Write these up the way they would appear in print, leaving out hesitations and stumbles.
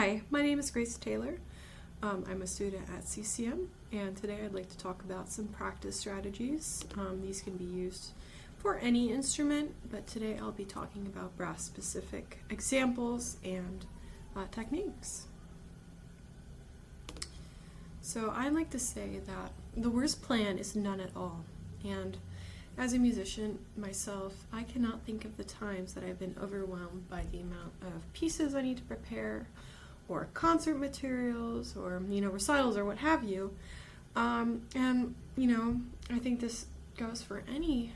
Hi, my name is Grace Taylor. I'm a student at CCM, and today I'd like to talk about some practice strategies. These can be used for any instrument, but today I'll be talking about brass-specific examples and techniques. So I like to say that the worst plan is none at all, and as a musician myself, I cannot think of the times that I've been overwhelmed by the amount of pieces I need to prepare, or concert materials, or recitals, or what have you. And I think this goes for any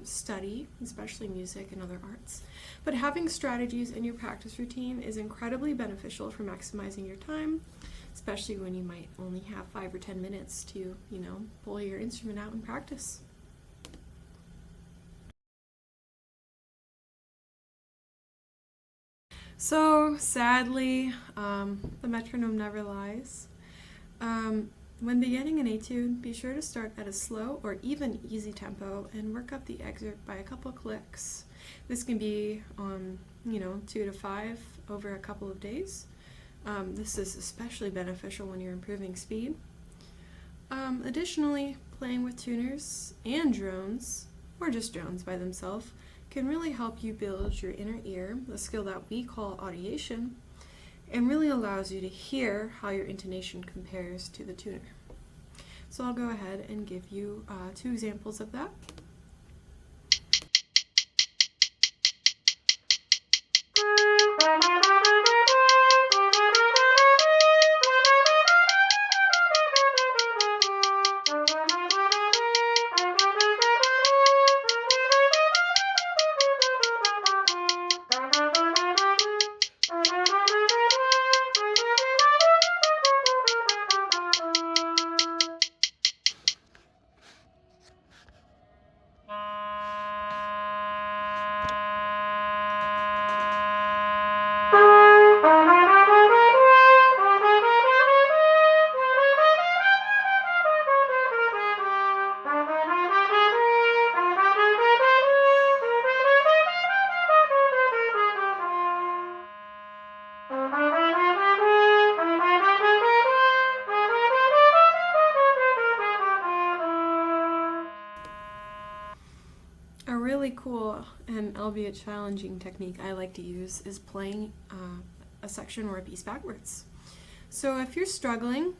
study, especially music and other arts. But having strategies in your practice routine is incredibly beneficial for maximizing your time, especially when you might only have 5 or 10 minutes to, pull your instrument out and practice. So, sadly, the metronome never lies. When beginning an etude, be sure to start at a slow or even easy tempo and work up the excerpt by a couple clicks. This can be on, 2 to 5 over a couple of days. This is especially beneficial when you're improving speed. Additionally, playing with tuners and drones, or just drones by themselves, can really help you build your inner ear, the skill that we call audiation, and really allows you to hear how your intonation compares to the tuner. So I'll go ahead and give you 2 examples of that. A really cool and albeit challenging technique I like to use is playing a section or a piece backwards. So if you're struggling,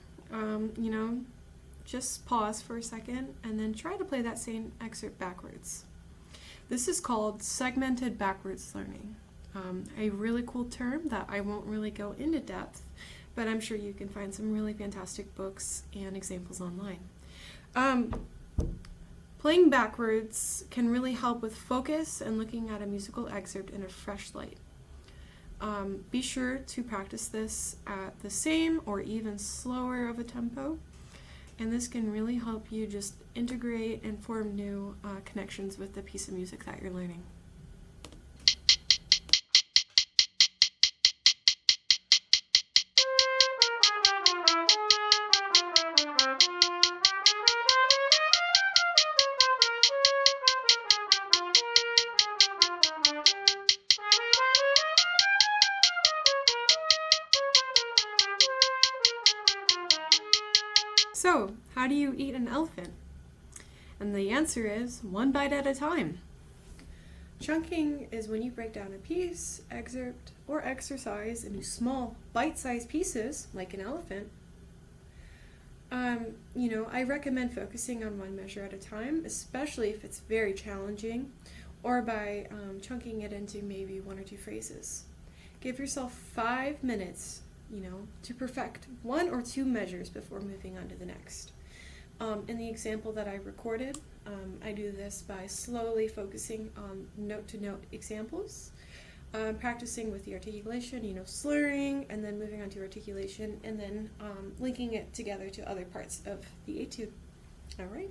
just pause for a second and then try to play that same excerpt backwards. This is called segmented backwards learning. A really cool term that I won't really go into depth, but I'm sure you can find some really fantastic books and examples online. Playing backwards can really help with focus and looking at a musical excerpt in a fresh light. Be sure to practice this at the same or even slower of a tempo, and this can really help you just integrate and form new connections with the piece of music that you're learning. So, how do you eat an elephant? And the answer is 1 bite at a time. Chunking is when you break down a piece, excerpt, or exercise into small, bite-sized pieces, like an elephant. I recommend focusing on one measure at a time, especially if it's very challenging, or by chunking it into maybe 1 or 2 phrases. Give yourself 5 minutes to perfect 1 or 2 measures before moving on to the next. In the example that I recorded, I do this by slowly focusing on note-to-note examples, practicing with the articulation, slurring, and then moving on to articulation, and then linking it together to other parts of the etude. All right.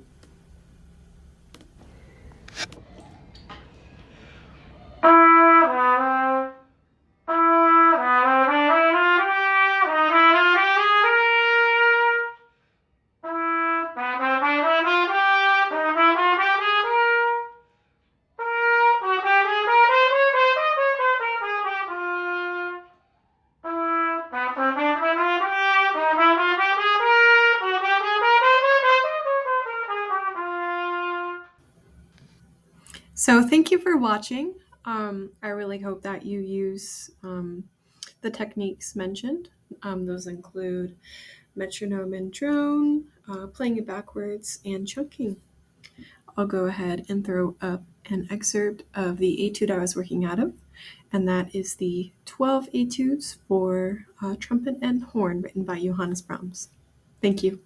thank you for watching. I really hope that you use the techniques mentioned. Those include metronome and drone, playing it backwards, and chunking. I'll go ahead and throw up an excerpt of the etude I was working out of, and that is the 12 etudes for trumpet and horn written by Johannes Brahms. Thank you.